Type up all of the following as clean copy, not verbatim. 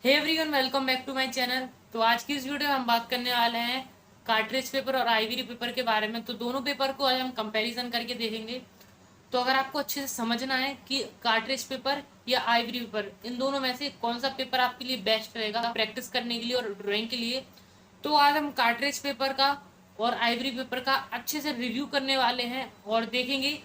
Hey everyone, welcome back to my channel. तो आज की इस वीडियो में हम बात करने वाले हैं कार्ट्रिज पेपर और आइवरी पेपर के बारे में। तो दोनों पेपर को आज हम कंपैरिजन करके देखेंगे। तो अगर आपको अच्छे से समझना है कि कार्ट्रिज पेपर या आइवरी पेपर, इन दोनों में से कौन सा पेपर आपके लिए बेस्ट रहेगा प्रैक्टिस करने के लिए और ड्राइंग के लिए, तो आज हम कार्ट्रिज पेपर का और आइवरी पेपर का अच्छे से रिव्यू करने वाले हैं और देखेंगे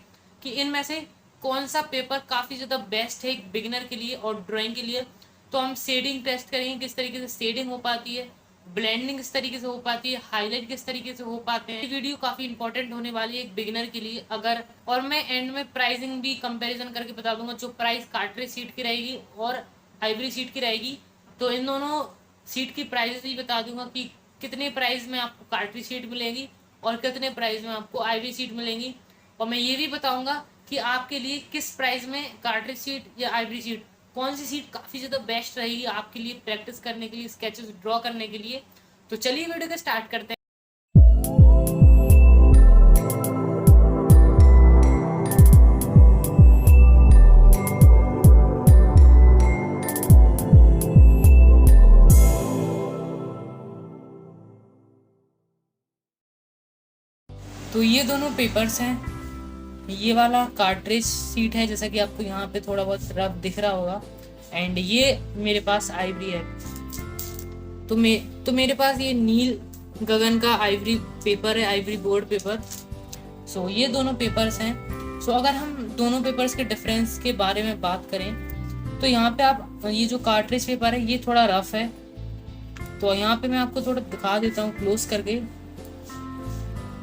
कि इनमें से कौन सा पेपर काफ़ी ज़्यादा बेस्ट है एक बिगिनर के लिए और ड्राइंग के लिए। तो हम शेडिंग टेस्ट करेंगे, किस तरीके से शेडिंग हो पाती है, ब्लेंडिंग किस तरीके से हो पाती है, हाईलाइट किस तरीके से हो पाते हैं। ये वीडियो काफ़ी इंपॉर्टेंट होने वाली है एक बिगिनर के लिए। अगर और मैं एंड में प्राइसिंग भी कंपैरिजन करके बता दूंगा, जो प्राइस कार्ट्रिज सीट की रहेगी और आइवरी सीट की रहेगी। तो इन दोनों सीट की प्राइस भी बता दूंगा कि कितने प्राइस में आपको कार्ट्रिज सीट मिलेगी और कितने प्राइस में आपको आइवरी सीट मिलेंगी। और मैं ये भी बताऊंगा कि आपके लिए किस प्राइस में कार्ट्रिज सीट या आइवरी सीट, कौन सी सीट काफ़ी ज़्यादा बेस्ट रहेगी आपके लिए प्रैक्टिस करने के लिए, स्केचेस ड्रॉ करने के लिए। तो चलिए वीडियो को स्टार्ट करते हैं। तो ये दोनों पेपर्स हैं। ये वाला कार्ट्रिज सीट है, जैसा कि आपको यहाँ पे थोड़ा बहुत रफ दिख रहा होगा, एंड ये मेरे पास आइवरी है। तो मेरे पास ये नील गगन का आइवरी पेपर है, आइवरी बोर्ड पेपर। सो ये दोनों पेपर्स हैं। सो अगर हम दोनों पेपर्स के डिफरेंस के बारे में बात करें, तो यहाँ पे आप ये जो कार्ट्रिज पेपर है ये थोड़ा रफ है। तो यहाँ पे मैं आपको थोड़ा दिखा देता हूँ क्लोज करके।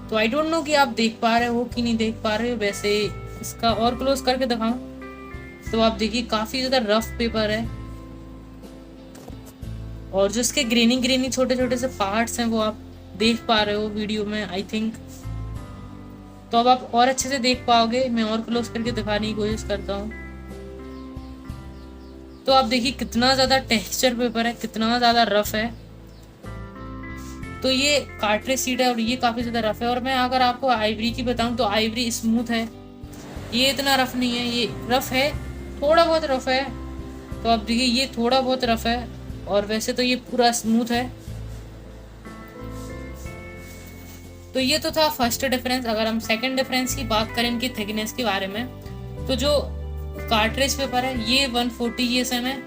तो आई डोंट नो कि आप देख पा रहे हो कि नहीं देख पा रहे हो। वैसे इसका और क्लोज करके दिखाऊं तो आप देखिए काफी ज्यादा रफ पेपर है, और जो इसके ग्रेनी छोटे छोटे से पार्ट्स हैं वो आप देख पा रहे हो वीडियो में, आई थिंक। तो अब आप और अच्छे से देख पाओगे। मैं और क्लोज करके दिखाने की कोशिश करता हूँ। तो आप देखिए कितना ज्यादा टेक्सचर पेपर है, कितना ज्यादा रफ है। तो ये कार्ट्रिज सीट है और ये काफी ज्यादा रफ है। और मैं अगर आपको आइवरी की बताऊं तो आइवरी स्मूथ है, ये इतना रफ नहीं है। ये रफ है, थोड़ा बहुत रफ है। तो आप देखिए ये थोड़ा बहुत रफ है, और वैसे तो ये पूरा स्मूथ है। तो ये तो था फर्स्ट डिफरेंस। अगर हम सेकंड डिफरेंस की बात करें इनकी थिकनेस के बारे में, तो जो कार्ट्रिज पेपर है ये 140 GSM है,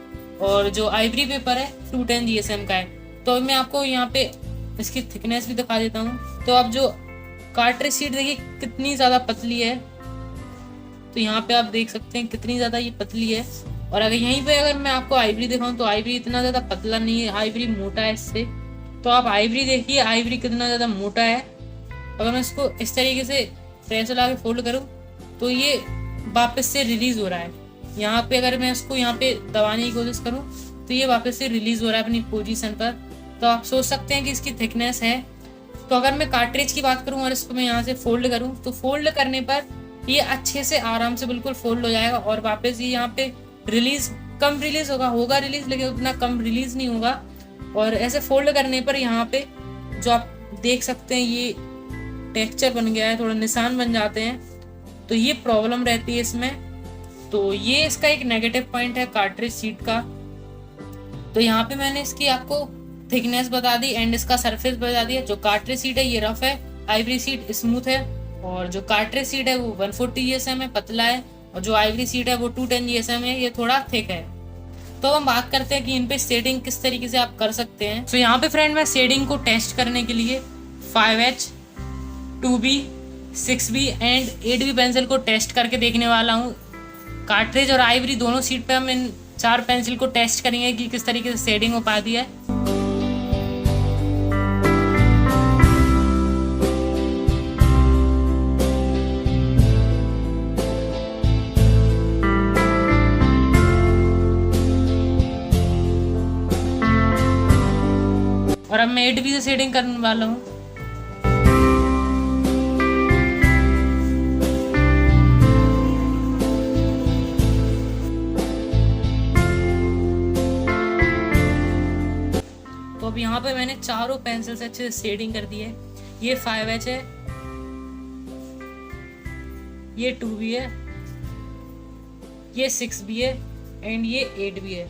और जो आइवरी पेपर है 210 GSM का है। तो मैं आपको यहाँ पे इसकी थिकनेस भी दिखा देता हूँ। तो अब जो कार्ट्रिज सीट देखिए कितनी ज़्यादा पतली है। तो यहाँ पे आप देख सकते हैं कितनी ज़्यादा ये पतली है। और अगर यहीं पे अगर मैं आपको आइवरी दिखाऊं तो आइवरी इतना ज़्यादा पतला नहीं है, आइवरी मोटा है इससे। तो आप आइवरी देखिए, आइवरी कितना ज़्यादा मोटा है। अगर मैं इसको इस तरीके से प्रेस ला के फोल्ड करूँ तो ये वापस से रिलीज हो रहा है। यहाँ पे अगर मैं इसको यहाँ पे दबाने की कोशिश करूँ तो ये वापस से रिलीज हो रहा है अपनी पोजीशन पर। तो आप सोच सकते हैं कि इसकी थिकनेस है। तो अगर मैं कार्ट्रिज की बात करूँ और इसको मैं यहाँ से फोल्ड करूँ तो फोल्ड करने पर ये अच्छे से आराम से बिल्कुल फोल्ड हो जाएगा, और वापस ये यहाँ पे रिलीज कम रिलीज होगा रिलीज, लेकिन उतना कम रिलीज नहीं होगा। और ऐसे फोल्ड करने पर यहाँ पे जो आप देख सकते हैं ये टेक्सचर बन गया है, थोड़ा निशान बन जाते हैं। तो ये प्रॉब्लम रहती है इसमें। तो ये इसका एक नेगेटिव पॉइंट है कार्ट्रिज सीट का। तो यहाँ पे मैंने इसकी आपको थिकनेस बता दी एंड इसका सरफेस बता दिया। जो कार्ट्रिज सीट है ये रफ है, आइवरी सीट स्मूथ है, और जो कार्ट्रिज सीट है वो 140 GSM है, पतला है, और जो आइवरी सीट है वो 210 GSM है, ये थोड़ा थिक है। तो हम बात करते हैं कि इन पे शेडिंग किस तरीके से आप कर सकते हैं। तो यहाँ पे फ्रेंड मैं शेडिंग को टेस्ट करने के लिए 5H 2B 6B and 8B pencil को टेस्ट करके देखने वाला हूँ। कार्ट्रिज और आइवरी दोनों सीट पे हम इन 4 पेंसिल को टेस्ट करेंगे कि किस तरीके से शेडिंग हो पाती है। और अब मैं 8B से शेडिंग करने वाला हूँ। तो अब यहाँ पे मैंने चारों पेंसिल से अच्छे से शेडिंग कर दी है। ये 5H है, ये 2B है, ये 6B है एंड ये 8B है।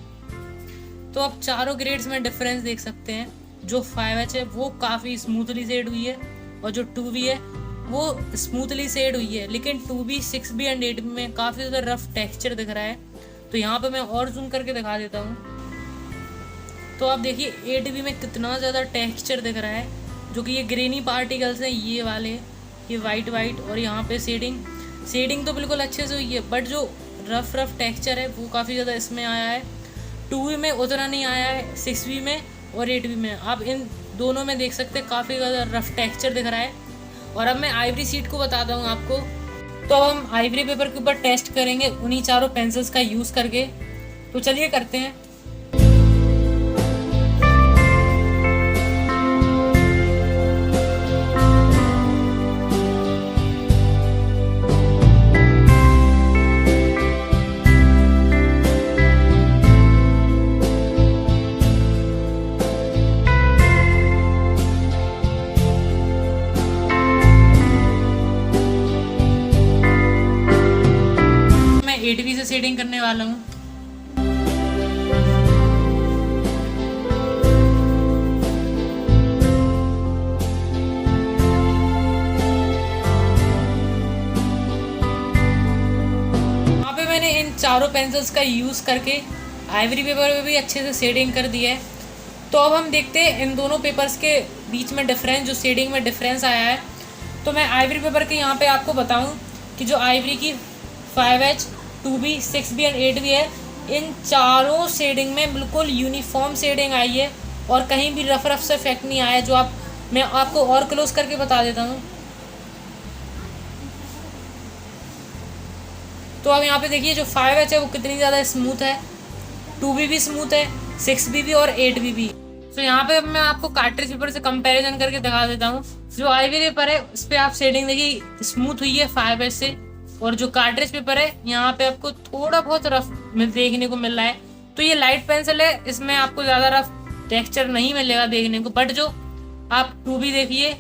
तो आप चारों ग्रेड्स में डिफरेंस देख सकते हैं। जो 5H है वो काफ़ी स्मूथली शेड हुई है और जो 2B है वो स्मूथली शेड हुई है, लेकिन 2B, 6B एंड 8B में काफ़ी ज़्यादा रफ टेक्सचर दिख रहा है। तो यहाँ पे मैं और जूम करके दिखा देता हूँ। तो आप देखिए 8B में कितना ज़्यादा टेक्सचर दिख रहा है, जो कि ये ग्रेनी पार्टिकल्स हैं ये वाले, ये वाइट और यहाँ पे शेडिंग तो बिल्कुल अच्छे से हुई है, बट जो रफ टेक्सचर है वो काफ़ी ज़्यादा इसमें आया है। 2B में उतना नहीं आया है, 6B में और 8B में। आप इन दोनों में देख सकते हैं काफ़ी ज़्यादा रफ टेक्सचर दिख रहा है। और अब मैं आइवरी शीट को बताता हूँ आपको। तो अब हम आइवरी पेपर के ऊपर टेस्ट करेंगे उन्हीं चारों पेंसिल्स का यूज़ करके। तो चलिए करते हैं। मैं 8B से शेडिंग करने वाला हूँ। मैंने इन चारों पेंसिल्स का यूज़ करके आइवरी पेपर पे भी अच्छे से शेडिंग कर दिया है। तो अब हम देखते हैं इन दोनों पेपर्स के बीच में डिफरेंस, जो शेडिंग में डिफरेंस आया है। तो मैं आइवरी पेपर के यहाँ पे आपको बताऊँ कि जो आइवरी की 5H, 2B, 6B and 8B है, इन चारों शेडिंग में बिल्कुल यूनिफॉर्म शेडिंग आई है और कहीं भी रफ से इफेक्ट नहीं आया। जो मैं आपको और क्लोज करके बता देता हूँ। तो अब यहाँ पे देखिए जो 5H है वो कितनी ज़्यादा स्मूथ है, 2B भी स्मूथ है, 6B भी और 8B भी। तो यहाँ पे मैं आपको कार्ट्रिज पेपर से कंपैरिजन करके दिखा देता हूँ। जो आइवरी पेपर है उस पर आप शेडिंग देखिए स्मूथ हुई है 5H से, और जो कार्ट्रिज पेपर है यहाँ पे आपको थोड़ा बहुत रफ देखने को मिल रहा है। तो ये लाइट पेंसिल है, इसमें आपको ज़्यादा रफ टेक्सचर नहीं मिलेगा देखने को। बट जो आप 2B देखिए,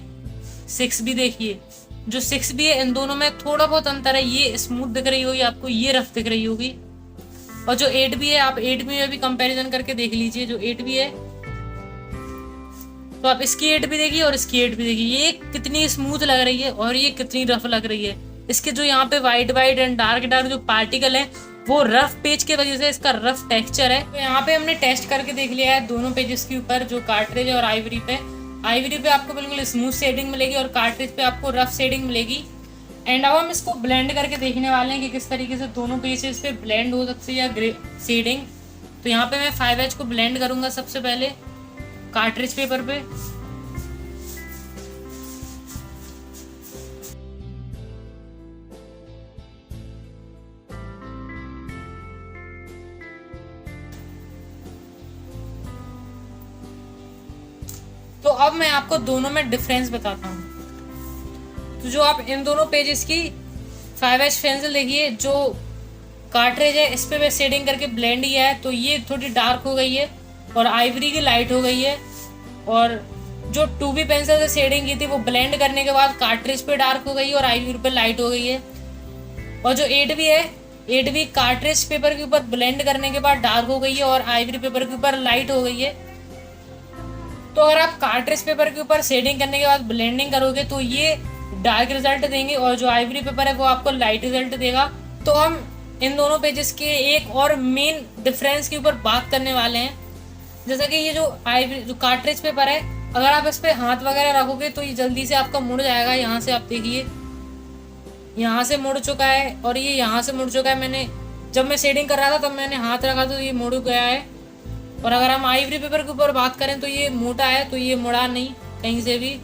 6B देखिए, जो 6B है इन दोनों में थोड़ा बहुत अंतर है। ये स्मूथ दिख रही होगी आपको, ये रफ दिख रही होगी। और जो 8B है आप 8B में भी कंपैरिजन करके देख लीजिए। जो 8B है तो आप इसकी 8B देखिए और इसकी 8B देखिए, ये कितनी स्मूथ लग रही है और ये कितनी रफ लग रही है। इसके जो यहाँ पे वाइट एंड डार्क जो पार्टिकल है वो रफ पेज के वजह से इसका रफ टेक्सचर है। तो यहाँ पे हमने टेस्ट करके देख लिया है दोनों पेजेस के ऊपर, जो कार्ट्रिज और आइवरी पे। आइवरी पे आपको बिल्कुल स्मूथ शेडिंग मिलेगी और कार्ट्रिज पे आपको रफ शेडिंग मिलेगी। एंड अब हम इसको ब्लेंड करके देखने वाले हैं कि किस तरीके से दोनों पेजेस पे ब्लेंड हो सकती है या ग्रे शेडिंग। तो यहाँ पे मैं 5H को ब्लेंड करूंगा सबसे पहले कार्ट्रिज पेपर पे। तो अब मैं आपको दोनों में डिफरेंस बताता हूँ। तो जो आप इन दोनों पेजेस की 5H पेंसिल देखिए, जो कार्ट्रिज है इस पे मैं शेडिंग करके ब्लेंड किया है तो ये थोड़ी डार्क हो गई है और आइवरी की लाइट हो गई है। और जो 2B पेंसिल से शेडिंग की थी वो ब्लेंड करने के बाद कार्ट्रिज पे डार्क हो गई है और आइवरी पे लाइट हो गई है। और जो 8B है, 8B कार्ट्रिज पेपर के ऊपर ब्लेंड करने के बाद डार्क हो गई है और आइवरी पेपर के ऊपर लाइट हो गई है। तो अगर आप कार्ट्रिज पेपर के ऊपर शेडिंग करने के बाद ब्लेंडिंग करोगे तो ये डार्क रिजल्ट देंगे और जो आइवरी पेपर है वो आपको लाइट रिजल्ट देगा। तो हम इन दोनों पेजेस के एक और मेन डिफरेंस के ऊपर बात करने वाले हैं। जैसा कि ये जो कार्ट्रिज पेपर है, अगर आप इस पे हाथ वगैरह रखोगे तो ये जल्दी से आपका मुड़ जाएगा। यहाँ से आप देखिए, यहाँ से मुड़ चुका है और ये यहाँ से मुड़ चुका है। मैंने जब मैं शेडिंग कर रहा था तब मैंने हाथ रखा तो ये मुड़ गया है। और अगर हम आइवरी पेपर के ऊपर बात करें तो ये मोटा है, तो ये मुड़ा नहीं कहीं से भी,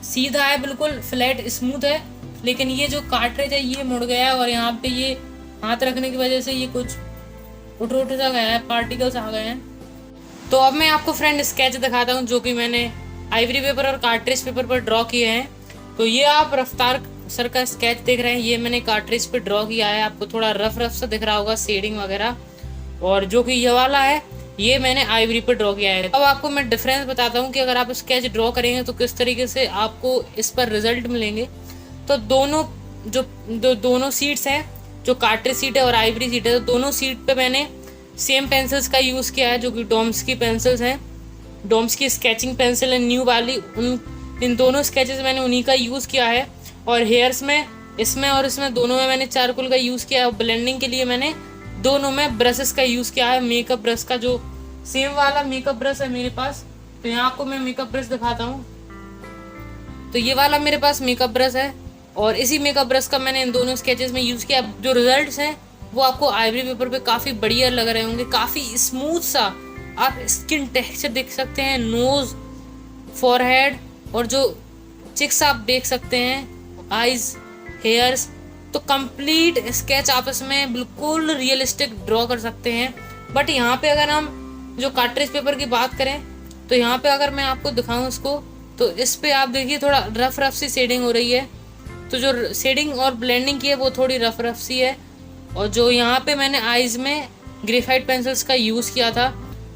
सीधा है, बिल्कुल फ्लैट स्मूथ है। लेकिन ये जो कार्ट्रिज है ये मुड़ गया है और यहाँ पे ये हाथ रखने की वजह से ये कुछ उठ सा गया है, पार्टिकल्स आ गए हैं। तो अब मैं आपको फ्रेंड स्केच दिखाता हूँ जो कि मैंने आइवरी पेपर और कार्ट्रिज पेपर पर ड्रॉ किए हैं। तो ये आप रफ्तार सर का स्केच देख रहे हैं, ये मैंने कार्ट्रिज पे ड्रॉ किया है। आपको थोड़ा रफ सा दिख रहा होगा शेडिंग वगैरह। और जो कि ये वाला है ये मैंने आइवरी पे ड्रॉ किया है। अब आपको मैं डिफरेंस बताता हूँ कि अगर आप स्केच ड्रॉ करेंगे तो किस तरीके से आपको इस पर रिजल्ट मिलेंगे। तो दोनों सीट्स हैं, जो कार्ट्रिज सीट है और आइवरी सीट है, तो दोनों सीट पे मैंने सेम पेंसिल्स का यूज़ किया है जो कि डॉम्स की पेंसिल्स हैं, डॉम्स की स्केचिंग पेंसिल है न्यू वाली, इन दोनों स्केचेस मैंने उन्हीं का यूज़ किया है। और हेयर्स में इसमें और इसमें दोनों में मैंने चारकोल का यूज़ किया है। और ब्लेंडिंग के लिए मैंने दोनों में ब्रशेस का यूज़ किया है। मेकअप ब्रश का जो सेम वाला मेकअप ब्रश है मेरे पास, तो यहाँ आपको मैं मेकअप ब्रश दिखाता हूँ। तो ये वाला मेरे पास मेकअप ब्रश है और इसी मेकअप ब्रश का मैंने इन दोनों स्केचेस में यूज़ किया। जो रिजल्ट्स हैं वो आपको आइवरी पेपर पे काफ़ी बढ़िया लग रहे होंगे, काफ़ी स्मूथ सा आप स्किन टेक्सचर देख सकते हैं, नोज़, फॉरहेड और जो चिक्स आप देख सकते हैं, आइज, हेयर्स। तो कंप्लीट स्केच आप इसमें बिल्कुल रियलिस्टिक ड्रॉ कर सकते हैं। बट यहाँ पे अगर हम जो कार्ट्रिज पेपर की बात करें तो यहाँ पे अगर मैं आपको दिखाऊं इसको, तो इस पे आप देखिए थोड़ा रफ रफ सी शेडिंग हो रही है। तो जो शेडिंग और ब्लेंडिंग की है वो थोड़ी रफ रफ सी है। और जो यहाँ पे मैंने आइज में ग्रेफाइट पेंसिल्स का यूज़ किया था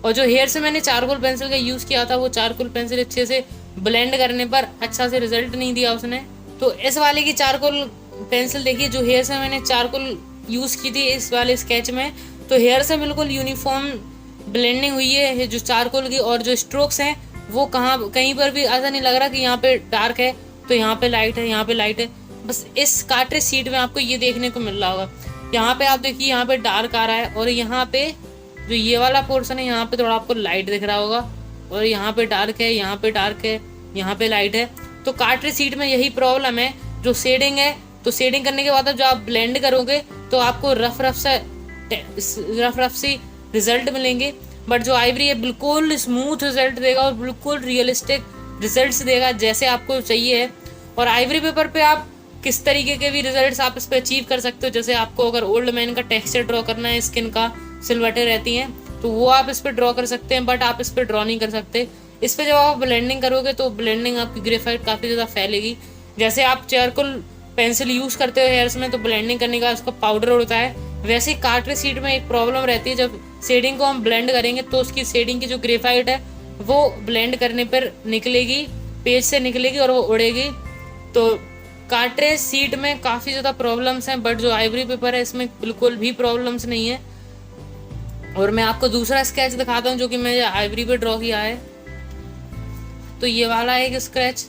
और जो हेयर से मैंने चारकोल पेंसिल का यूज़ किया था, वो चारकोल पेंसिल अच्छे से ब्लेंड करने पर अच्छा से रिजल्ट नहीं दिया उसने। तो इस वाले की चारकोल पेंसिल देखिए, जो हेयर से मैंने चारकोल यूज़ की थी इस वाले स्केच में, तो हेयर से बिल्कुल यूनिफॉर्म ब्लेंडिंग हुई है जो चारकोल की। और जो स्ट्रोक्स हैं वो कहीं पर भी ऐसा नहीं लग रहा कि यहाँ पे डार्क है तो यहाँ पे लाइट है, यहाँ पे लाइट है। बस इस कार्ट्रिज शीट में आपको ये देखने को मिल रहा होगा। यहाँ पे आप देखिए यहाँ पे डार्क आ रहा है और यहाँ पे जो ये वाला पोर्शन है यहाँ पे थोड़ा आपको लाइट दिख रहा होगा और यहाँ पे डार्क है, यहाँ पे डार्क है, यहाँ पे लाइट है। तो कार्ट्रिज शीट में यही प्रॉब्लम है। जो शेडिंग है, तो शेडिंग करने के बाद जब आप ब्लेंड करोगे तो आपको रफ रफ सी रिजल्ट मिलेंगे। बट जो आइवरी है बिल्कुल स्मूथ रिजल्ट देगा और बिल्कुल रियलिस्टिक रिजल्ट्स देगा जैसे आपको चाहिए है। और आइवरी पेपर पे आप किस तरीके के भी रिजल्ट्स आप इस पर अचीव कर सकते हो। जैसे आपको अगर ओल्ड मैन का टेक्सचर ड्रॉ करना है, स्किन का सिलवटें रहती हैं, तो वो आप इस पर ड्रॉ कर सकते हैं। बट आप इस पर ड्रॉ नहीं कर सकते। इस पर जब आप ब्लेंडिंग करोगे तो ब्लेंडिंग आपकी ग्रेफाइट काफ़ी ज़्यादा फैलेगी। जैसे आप चारकोल पेंसिल यूज़ करते हो हेयर्स में तो ब्लेंडिंग करने का उसका पाउडर होता है, वैसे ही कार्ट्रिज शीट में एक प्रॉब्लम रहती है। जब शेडिंग को हम ब्लेंड करेंगे तो उसकी शेडिंग की जो ग्रेफाइट है वो ब्लेंड करने पर निकलेगी, पेज से निकलेगी और वो उड़ेगी। तो कार्ट्रिज शीट में काफ़ी ज़्यादा प्रॉब्लम्स हैं, बट जो आइवरी पेपर है इसमें बिल्कुल भी प्रॉब्लम्स नहीं है। और मैं आपको दूसरा स्केच दिखाता हूँ जो कि मैंने आइवरी पे ड्रॉ किया है। तो ये वाला एक स्केच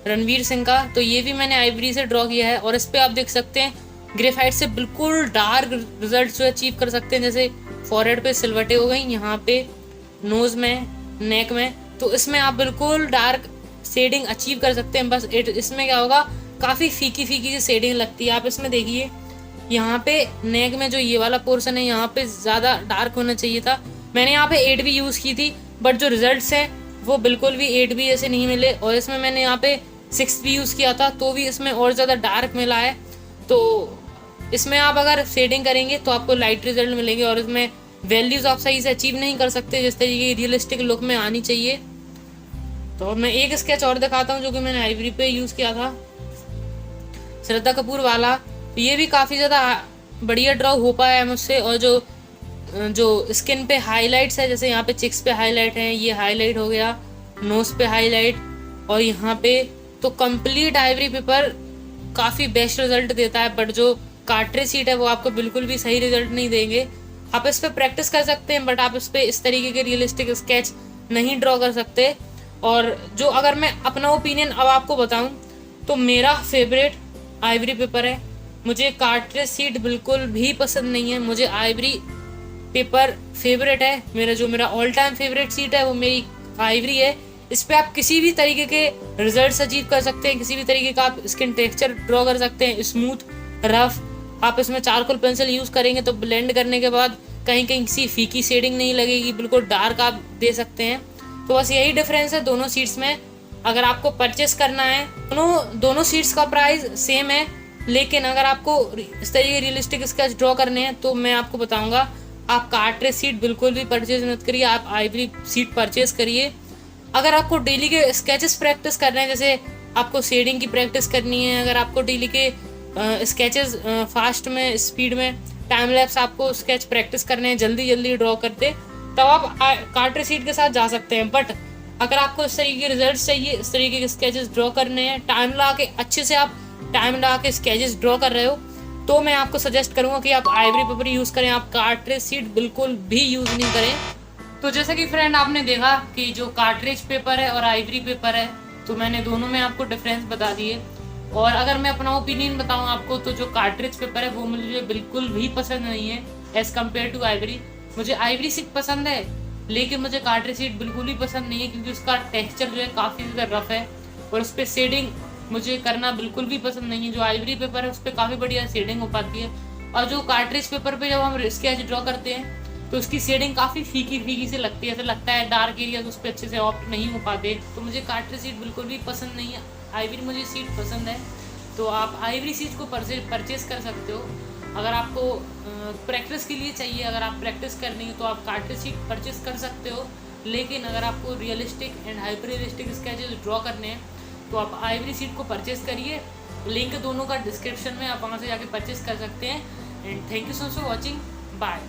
रणवीर सिंह का, तो ये भी मैंने आइवरी से ड्रॉ किया है। और इस पर आप देख सकते हैं ग्रेफाइट से बिल्कुल डार्क रिजल्ट जो अचीव कर सकते हैं। जैसे फॉरहेड पे सिलवटें हो गई, यहाँ पे नोज में, नेक में, तो इसमें आप बिल्कुल डार्क शेडिंग अचीव कर सकते हैं। बस इसमें क्या होगा, काफ़ी फीकी फीकी सी शेडिंग लगती है। आप इसमें देखिए यहाँ पे नेक में जो ये वाला पोर्शन है यहाँ पे ज़्यादा डार्क होना चाहिए था। मैंने यहाँ पे 8B यूज़ की थी, बट जो रिजल्ट्स हैं वो बिल्कुल भी 8B ऐसे नहीं मिले। और इसमें मैंने यहाँ पे 6B यूज़ किया था तो भी इसमें और ज़्यादा डार्क मिला है। तो इसमें आप अगर शेडिंग करेंगे तो आपको लाइट रिजल्ट मिलेंगे और इसमें वैल्यूज़ आप सही से अचीव नहीं कर सकते जिस तरीके की रियलिस्टिक लुक में आनी चाहिए। तो मैं एक स्केच और दिखाता हूँ जो कि मैंने आइवरी पे यूज़ किया था, श्रद्धा कपूर वाला। तो ये भी काफ़ी ज़्यादा बढ़िया ड्रॉ हो पाया है मुझसे। और जो स्किन पे हाईलाइट्स है, जैसे यहाँ पे चिक्स पे हाईलाइट है, ये हाईलाइट हो गया, नोज पे हाईलाइट और यहाँ पे, तो कंप्लीट आइवरी पेपर काफ़ी बेस्ट रिजल्ट देता है। बट जो कार्ट्रिज शीट है वो आपको बिल्कुल भी सही रिजल्ट नहीं देंगे। आप इस पर प्रैक्टिस कर सकते हैं बट आप इस पर इस तरीके के रियलिस्टिक स्केच नहीं ड्रॉ कर सकते। और जो अगर मैं अपना ओपिनियन अब आपको बताऊं तो मेरा फेवरेट आइवरी पेपर है। मुझे कार्ट्रिज शीट बिल्कुल भी पसंद नहीं है, मुझे आइवरी पेपर फेवरेट है। मेरा ऑल टाइम फेवरेट शीट है वो मेरी आइवरी है। इस पर आप किसी भी तरीके के रिजल्ट्स अचीव कर सकते हैं, किसी भी तरीके का आप स्किन टेक्सचर ड्रॉ कर सकते हैं, स्मूथ, रफ। आप इसमें चारकोल पेंसिल यूज़ करेंगे तो ब्लेंड करने के बाद कहीं कहीं किसी फीकी शेडिंग नहीं लगेगी, बिल्कुल डार्क आप दे सकते हैं। तो बस यही डिफरेंस है दोनों शीट्स में। अगर आपको परचेस करना है, दोनों शीट्स का प्राइस सेम है, लेकिन अगर आपको इस तरीके रियलिस्टिक स्केच ड्रॉ करने हैं तो मैं आपको बताऊंगा आप कार्ट्रिज शीट बिल्कुल भी परचेज मत करिए, आप आइवरी शीट परचेज करिए। अगर आपको डेली के स्केचेस प्रैक्टिस करने हैं, जैसे आपको शेडिंग की प्रैक्टिस करनी है, अगर आपको डेली के स्केचेस फास्ट में, स्पीड में, टाइम लैप्स आपको स्केच प्रैक्टिस करने हैं, जल्दी जल्दी ड्रॉ करते, तब आप कार्ट्रिज शीट के साथ जा सकते हैं। बट अगर आपको इस तरीके के रिजल्ट्स चाहिए, इस तरीके के स्केचेस ड्रॉ करने हैं, टाइम लगा के अच्छे से आप टाइम लगा के स्केचेस ड्रॉ कर रहे हो, तो मैं आपको सजेस्ट करूँगा कि आप आइवरी पेपर यूज़ करें, आप कार्ट्रेज शीट बिल्कुल भी यूज़ नहीं करें। तो जैसा कि फ्रेंड आपने देखा कि जो कार्ट्रेज पेपर है और आइवरी पेपर है, तो मैंने दोनों में आपको डिफरेंस बता दिए। और अगर मैं अपना ओपिनियन बताऊँ आपको, तो जो कार्ट्रेज पेपर है वो मुझे बिल्कुल भी पसंद नहीं है एज़ कम्पेयर टू आइवरी। मुझे आइवरी शीट पसंद है, लेकिन मुझे कार्ट्रेज शीट बिल्कुल ही पसंद नहीं है, क्योंकि उसका टेक्सचर जो है काफ़ी ज़्यादा रफ है और उस पर शेडिंग मुझे करना बिल्कुल भी पसंद नहीं है। जो आइवरी पेपर है उस पर काफ़ी बढ़िया शेडिंग हो पाती है, और जो कार्ट्रेज पेपर पे जब हम स्केच ड्रॉ करते हैं तो उसकी शेडिंग काफ़ी फीकी फीकी से लगती है, ऐसा लगता है डार्क एरियाज उस पर अच्छे से ऑप्ट नहीं हो पाते। तो मुझे कार्ट्रेज शीट बिल्कुल भी पसंद नहीं है, आइवरी मुझे शीट पसंद है। तो आप आइवरी शीट को परचेज कर सकते हो अगर आपको प्रैक्टिस के लिए चाहिए। अगर आप प्रैक्टिस करनी है तो आप कार्ट्रेज शीट परचेज कर सकते हो, लेकिन अगर आपको realistic and hyper realistic sketches draw करने हैं तो आप आइवरी शीट को परचेज करिए। लिंक दोनों का डिस्क्रिप्शन में, आप वहाँ से जाके परचेज कर सकते हैं। And thank you so much for watching, bye.